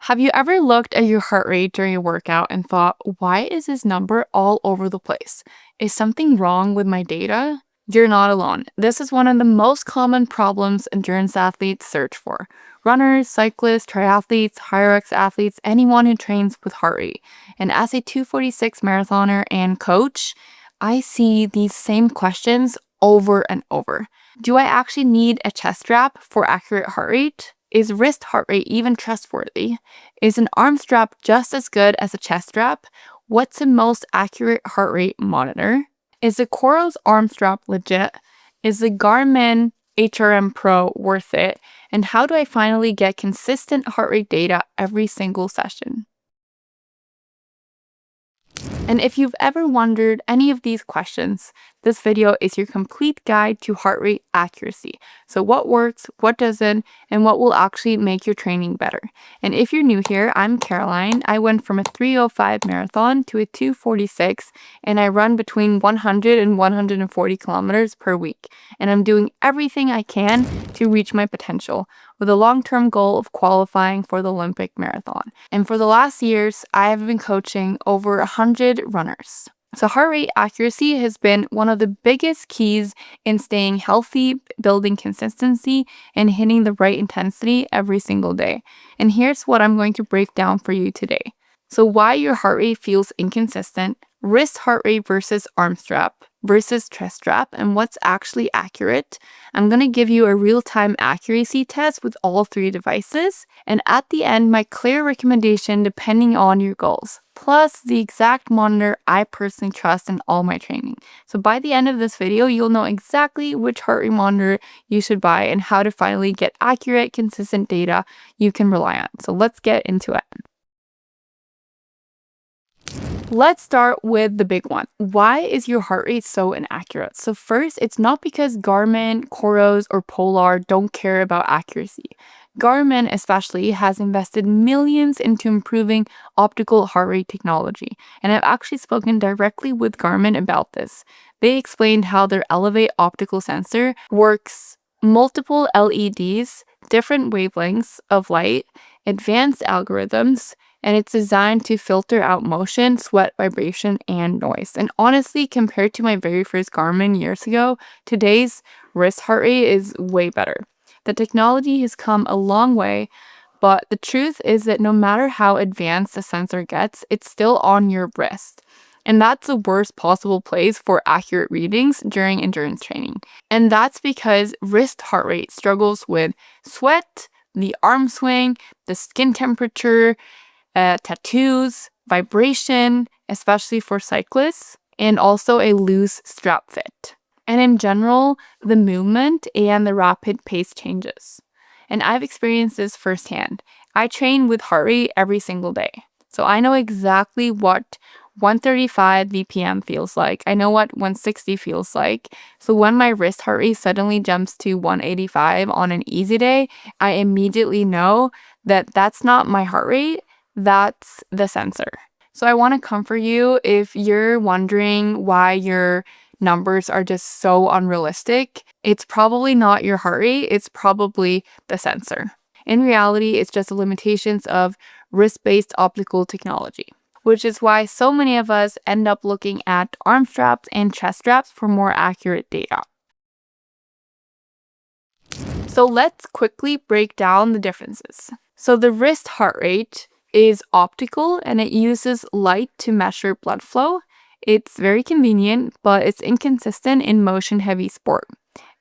Have you ever looked at your heart rate during a workout and thought, why is this number all over the place? Is something wrong with my data? You're not alone. This is one of the most common problems endurance athletes search for. Runners, cyclists, triathletes, high-rex athletes, anyone who trains with heart rate. And as a 246 marathoner and coach, I see these same questions over and over. Do I actually need a chest strap for accurate heart rate? Is wrist heart rate even trustworthy? Is an arm strap just as good as a chest strap? What's the most accurate heart rate monitor? Is the COROS Arm Strap legit? Is the Garmin HRM-Pro worth it? And how do I finally get consistent heart rate data every single session? And if you've ever wondered any of these questions, this video is your complete guide to heart rate accuracy. So what works, what doesn't, and what will actually make your training better. And if you're new here, I'm Caroline. I went from a 3:05 marathon to a 2:46, and I run between 100 and 140 kilometers per week. And I'm doing everything I can to reach my potential, with a long-term goal of qualifying for the Olympic marathon. And for the last years, I have been coaching over 100 runners. So heart rate accuracy has been one of the biggest keys in staying healthy, building consistency, and hitting the right intensity every single day. And here's what I'm going to break down for you today. So why your heart rate feels inconsistent, wrist heart rate versus arm strap versus chest strap, and what's actually accurate. I'm going to give you a real-time accuracy test with all three devices, and at the end, my clear recommendation depending on your goals, plus the exact monitor I personally trust in all my training. So by the end of this video, you'll know exactly which heart rate monitor you should buy and how to finally get accurate, consistent data you can rely on. So let's get into it. Let's start with the big one. Why is your heart rate so inaccurate? So first, it's not because Garmin, COROS, or Polar don't care about accuracy. Garmin especially has invested millions into improving optical heart rate technology, and I've actually spoken directly with Garmin about this. They explained how their Elevate optical sensor works multiple LEDs, different wavelengths of light, advanced algorithms, and it's designed to filter out motion, sweat, vibration, and noise. And honestly, compared to my very first Garmin years ago, today's wrist heart rate is way better. The technology has come a long way, but the truth is that no matter how advanced the sensor gets, it's still on your wrist. And that's the worst possible place for accurate readings during endurance training. And that's because wrist heart rate struggles with sweat, the arm swing, the skin temperature, tattoos, vibration, especially for cyclists, and also a loose strap fit. And in general, the movement and the rapid pace changes. And I've experienced this firsthand. I train with heart rate every single day. So I know exactly what 135 BPM feels like. I know what 160 feels like. So when my wrist heart rate suddenly jumps to 185 on an easy day, I immediately know that that's not my heart rate. That's the sensor. So I want to comfort you if you're wondering why your numbers are just so unrealistic. It's probably not your heart rate, it's probably the sensor. In reality, it's just the limitations of wrist-based optical technology, which is why so many of us end up looking at arm straps and chest straps for more accurate data. So let's quickly break down the differences. So the wrist heart rate is optical and it uses light to measure blood flow. It's very convenient, but it's inconsistent in motion-heavy sport.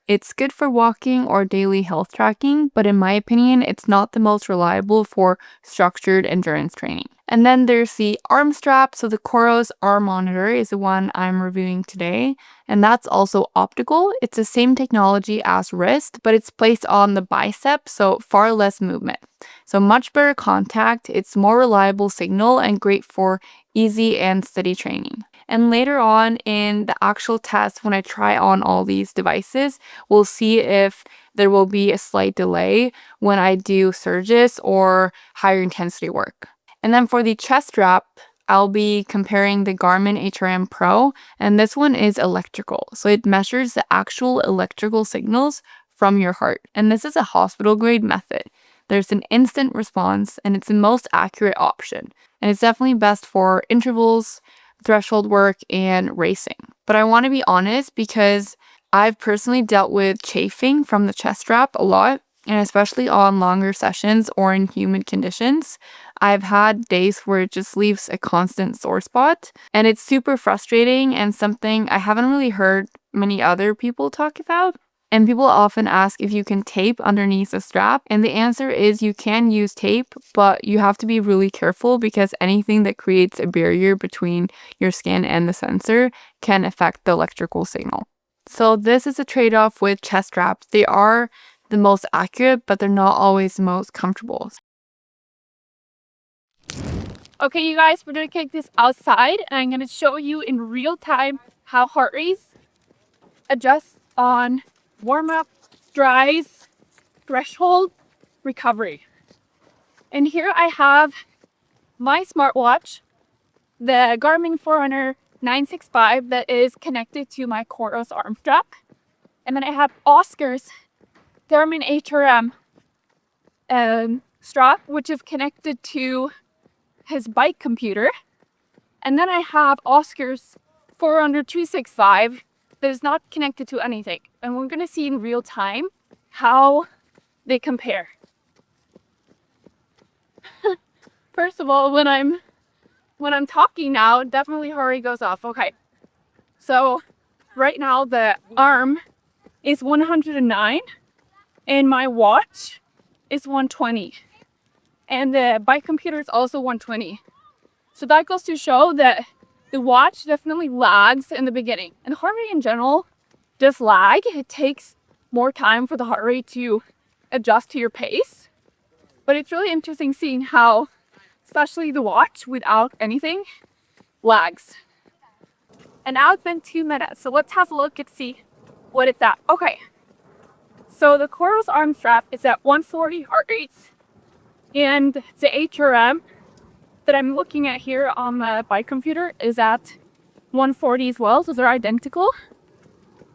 It's good for walking or daily health tracking, but in my opinion, it's not the most reliable for structured endurance training. And then there's the arm strap. So the COROS Arm Monitor is the one I'm reviewing today, and that's also optical. It's the same technology as wrist, but it's placed on the bicep, so far less movement. So much better contact, it's more reliable signal, and great for easy and steady training. And later on in the actual test, when I try on all these devices, we'll see if there will be a slight delay when I do surges or higher intensity work. And then for the chest strap, I'll be comparing the Garmin HRM-Pro, and this one is electrical. So it measures the actual electrical signals from your heart. And this is a hospital grade method. There's an instant response, and it's the most accurate option. And it's definitely best for intervals, threshold work, and racing. But I want to be honest because I've personally dealt with chafing from the chest strap a lot, and especially on longer sessions or in humid conditions. I've had days where it just leaves a constant sore spot, and it's super frustrating and something I haven't really heard many other people talk about. And people often ask if you can tape underneath the strap, and the answer is you can use tape, but you have to be really careful because anything that creates a barrier between your skin and the sensor can affect the electrical signal. So this is a trade-off with chest straps. They are the most accurate, but they're not always the most comfortable. Okay, you guys, we're gonna take this outside and I'm gonna show you in real time how heart rate adjusts on warm-up, dries, threshold, recovery. And here I have my smartwatch, the Garmin Forerunner 965 that is connected to my COROS Arm Strap. And then I have Oscar's Garmin HRM strap, which is connected to his bike computer. And then I have Oscar's Forerunner 265 that is not connected to anything. And we're going to see in real time how they compare. First of all, when I'm talking now, definitely heart rate goes off. Okay. So right now the arm is 109 and my watch is 120. And the bike computer is also 120. So that goes to show that the watch definitely lags in the beginning. And heart rate in general does lag. It takes more time for the heart rate to adjust to your pace. But it's really interesting seeing how, especially the watch without anything, lags. And now it's been 2 minutes. So let's have a look and see what it's at. Okay. So the COROS Arm Strap is at 140 heart rates. And the HRM that I'm looking at here on the bike computer is at 140 as well, so they're identical.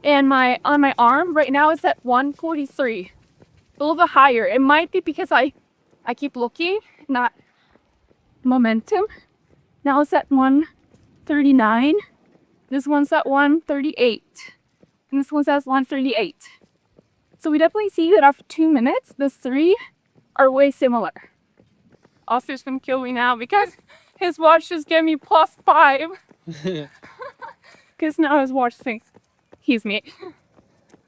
And on my arm right now is at 143, a little bit higher. It might be because I keep looking, not momentum. Now it's at 139. This one's at 138, and this one's at 138. So we definitely see that after 2 minutes, the three are way similar. Oscar's gonna kill me now because his watch just gave me +5. Because now his watch thinks he's me.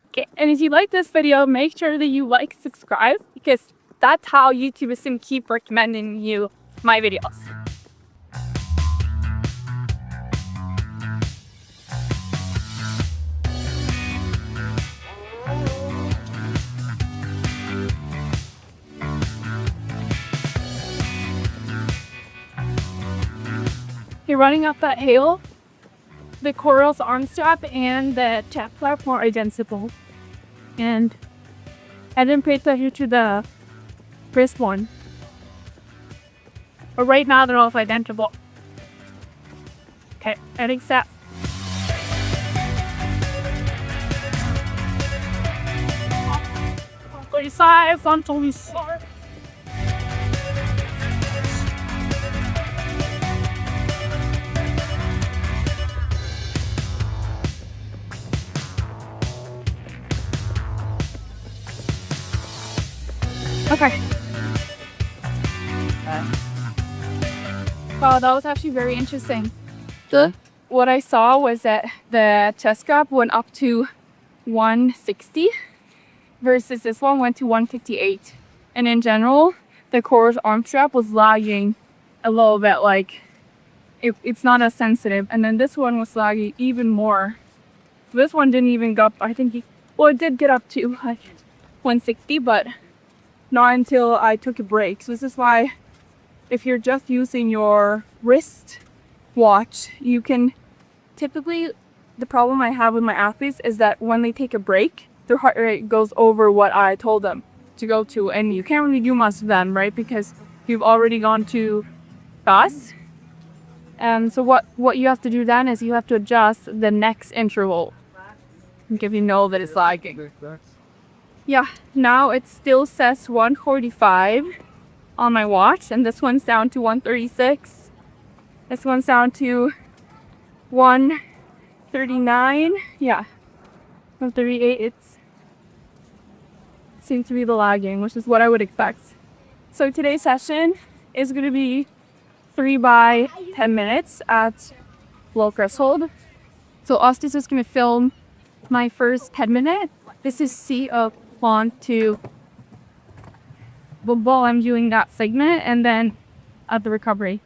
Okay, and if you like this video, make sure that you like, subscribe, because that's how YouTube is gonna keep recommending you my videos. You're running up that hill. The COROS Arm Strap and the chest strap are identical. And I didn't pay attention to the wrist one. But right now they're all identical. Okay, heading set. Size on 24. Okay. Wow, that was actually very interesting. What I saw was that the chest strap went up to 160 versus this one went to 158. And in general, the COROS Arm Strap was lagging a little bit, like it's not as sensitive. And then this one was lagging even more. This one didn't even go up, I think, it did get up to like 160, but not until I took a break. So this is why if you're just using your wrist watch, you can typically, the problem I have with my athletes is that when they take a break, their heart rate goes over what I told them to go to, and you can't really do much of them, right? Because you've already gone too fast. And so what you have to do then is you have to adjust the next interval if you know that it's lagging. Yeah, now it still says 145 on my watch, and this one's down to 136. This one's down to 139. Yeah, 138. It seems to be the lagging, which is what I would expect. So today's session is going to be 3 by 10 minutes at low threshold. So Austin is going to film my first 10 minute. This is C of want to while I'm doing that segment, and then at the recovery.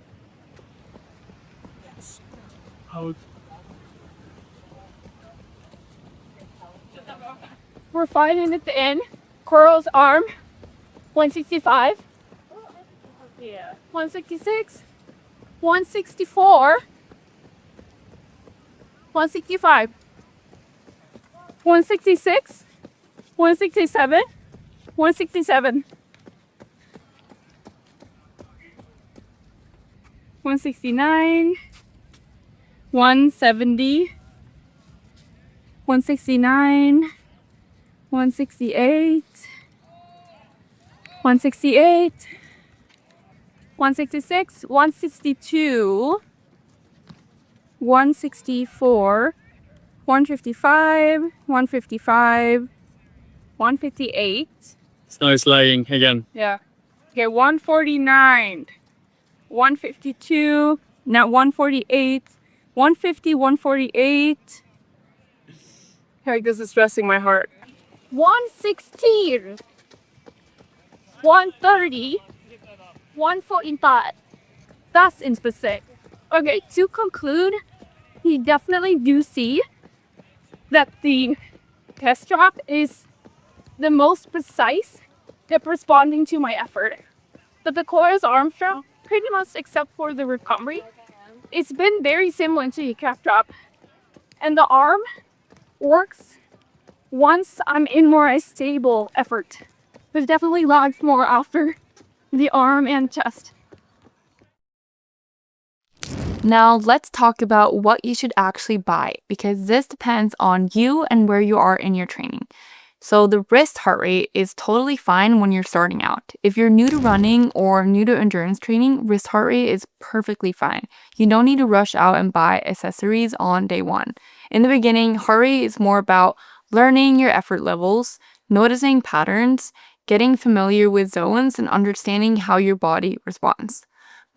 We're 5 minutes in. COROS Arm 165. 166. 164. 165. 166. 167. 167. 169. 170. 169. 168. 168. 166. 162. 164. 155. 155. 158. It's now it's lagging again. Yeah. Okay, 149. 152. Now 148. 150. 148. Like, this is stressing my heart. 116. 130. 145. That's in specific. Okay, to conclude, you definitely do see that the test strap is the most precise at responding to my effort. But the COROS Arm Strap, pretty much except for the recovery, it's been very similar to the calf strap. And the arm works once I'm in more a stable effort. But it definitely lags more after the arm and chest. Now let's talk about what you should actually buy, because this depends on you and where you are in your training. So the wrist heart rate is totally fine when you're starting out. If you're new to running or new to endurance training, wrist heart rate is perfectly fine. You don't need to rush out and buy accessories on day one. In the beginning, heart rate is more about learning your effort levels, noticing patterns, getting familiar with zones, and understanding how your body responds.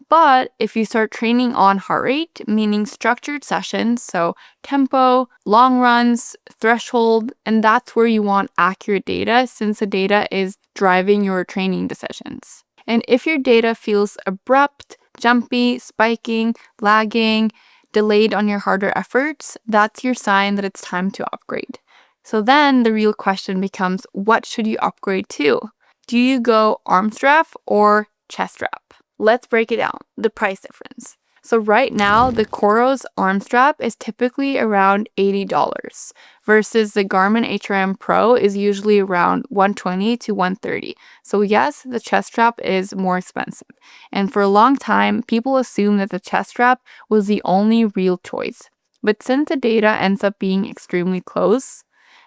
But if you start training on heart rate, meaning structured sessions, so tempo, long runs, threshold, and that's where you want accurate data, since the data is driving your training decisions. And if your data feels abrupt, jumpy, spiking, lagging, delayed on your harder efforts, that's your sign that it's time to upgrade. So then the real question becomes, what should you upgrade to? Do you go arm strap or chest strap? Let's break it down, the price difference. So right now, the COROS Arm Strap is typically around $80 versus the Garmin HRM-Pro is usually around $120 to $130. So yes, the chest strap is more expensive. And for a long time, people assumed that the chest strap was the only real choice. But since the data ends up being extremely close,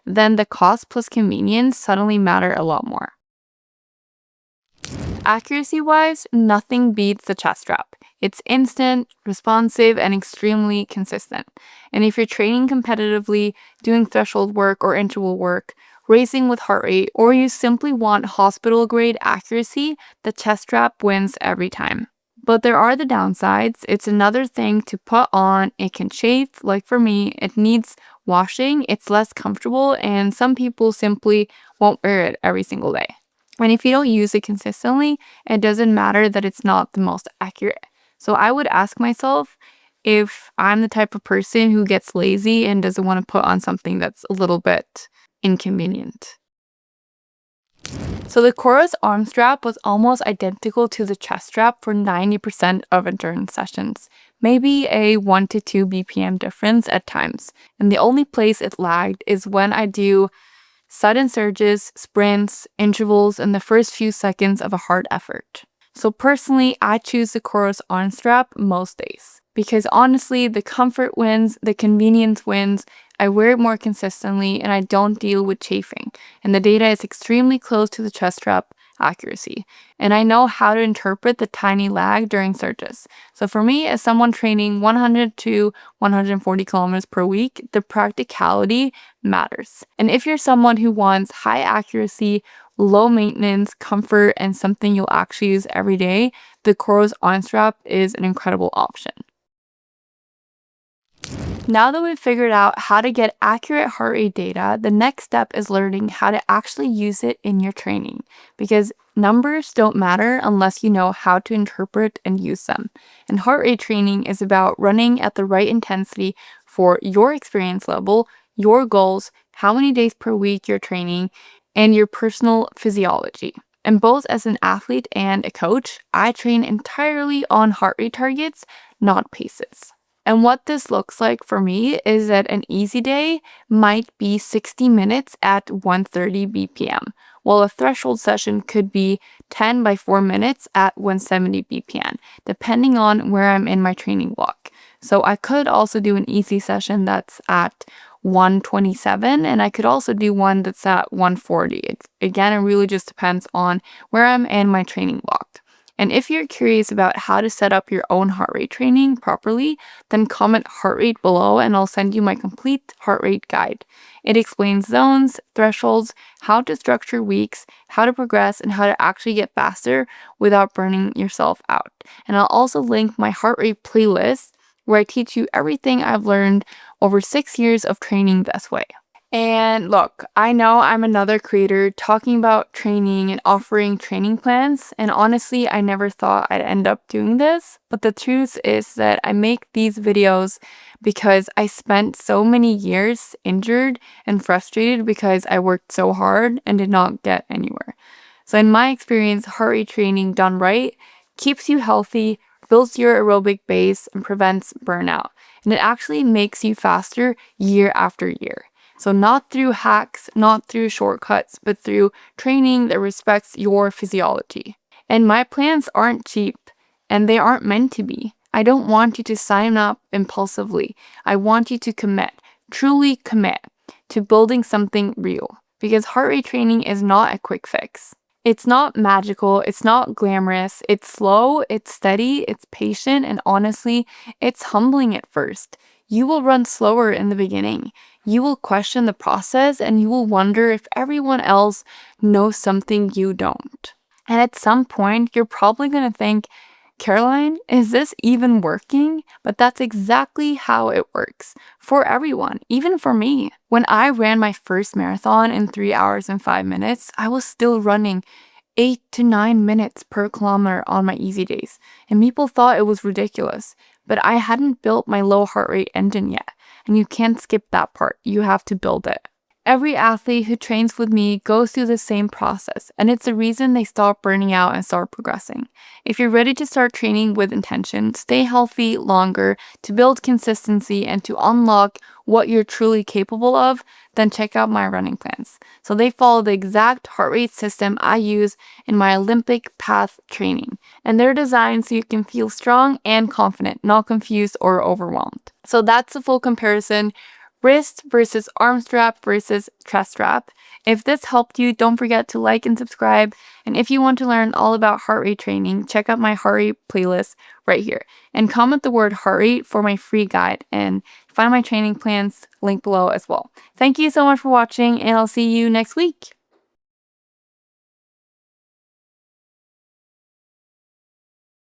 then the cost plus convenience suddenly matter a lot more. Accuracy-wise, nothing beats the chest strap. It's instant, responsive, and extremely consistent. And if you're training competitively, doing threshold work or interval work, racing with heart rate, or you simply want hospital-grade accuracy, the chest strap wins every time. But there are the downsides. It's another thing to put on. It can chafe, like for me, it needs washing, it's less comfortable, and some people simply won't wear it every single day. And if you don't use it consistently, it doesn't matter that it's not the most accurate. So I would ask myself if I'm the type of person who gets lazy and doesn't want to put on something that's a little bit inconvenient. So the COROS Arm Strap was almost identical to the chest strap for 90% of endurance sessions, maybe a 1 to 2 BPM difference at times. And the only place it lagged is when I do sudden surges, sprints, intervals, and the first few seconds of a hard effort. So personally, I choose the COROS Arm Strap most days because honestly, the comfort wins, the convenience wins, I wear it more consistently, and I don't deal with chafing. And the data is extremely close to the chest strap accuracy. And I know how to interpret the tiny lag during surges. So for me, as someone training 100 to 140 kilometers per week, the practicality matters. And if you're someone who wants high accuracy, low maintenance, comfort, and something you'll actually use every day, the COROS Arm Strap is an incredible option. Now that we've figured out how to get accurate heart rate data, the next step is learning how to actually use it in your training, because numbers don't matter unless you know how to interpret and use them. And heart rate training is about running at the right intensity for your experience level, your goals, how many days per week you're training, and your personal physiology. And both as an athlete and a coach, I train entirely on heart rate targets, not paces. And what this looks like for me is that an easy day might be 60 minutes at 130 BPM, while a threshold session could be 10 by 4 minutes at 170 BPM, depending on where I'm in my training block. So I could also do an easy session that's at 127, and I could also do one that's at 140. Again, it really just depends on where I'm in my training block. And if you're curious about how to set up your own heart rate training properly, then comment heart rate below and I'll send you my complete heart rate guide. It explains zones, thresholds, how to structure weeks, how to progress, and how to actually get faster without burning yourself out. And I'll also link my heart rate playlist where I teach you everything I've learned over 6 years of training this way. And look, I know I'm another creator talking about training and offering training plans, and honestly, I never thought I'd end up doing this, but the truth is that I make these videos because I spent so many years injured and frustrated because I worked so hard and did not get anywhere. So in my experience, heart rate training done right keeps you healthy, builds your aerobic base, and prevents burnout. And it actually makes you faster year after year. So not through hacks, not through shortcuts, but through training that respects your physiology. And my plans aren't cheap, and they aren't meant to be. I don't want you to sign up impulsively. I want you to commit, truly commit to building something real. Because heart rate training is not a quick fix. It's not magical, it's not glamorous, it's slow, it's steady, it's patient, and honestly, it's humbling at first. You will run slower in the beginning. You will question the process and you will wonder if everyone else knows something you don't. And at some point, you're probably going to think, Caroline, is this even working? But that's exactly how it works for everyone, even for me. When I ran my first marathon in 3 hours and 5 minutes, I was still running 8 to 9 minutes per kilometer on my easy days, and people thought it was ridiculous. But I hadn't built my low heart rate engine yet, and you can't skip that part. You have to build it. Every athlete who trains with me goes through the same process, and it's the reason they stop burning out and start progressing. If you're ready to start training with intention, stay healthy longer, to build consistency, and to unlock what you're truly capable of, then check out my running plans. So they follow the exact heart rate system I use in my Olympic path training, and they're designed so you can feel strong and confident, not confused or overwhelmed. So that's the full comparison. Wrist versus arm strap versus chest strap. If this helped you, don't forget to like and subscribe. And if you want to learn all about heart rate training, check out my heart rate playlist right here. And comment the word heart rate for my free guide. And find my training plans link below as well. Thank you so much for watching, and I'll see you next week.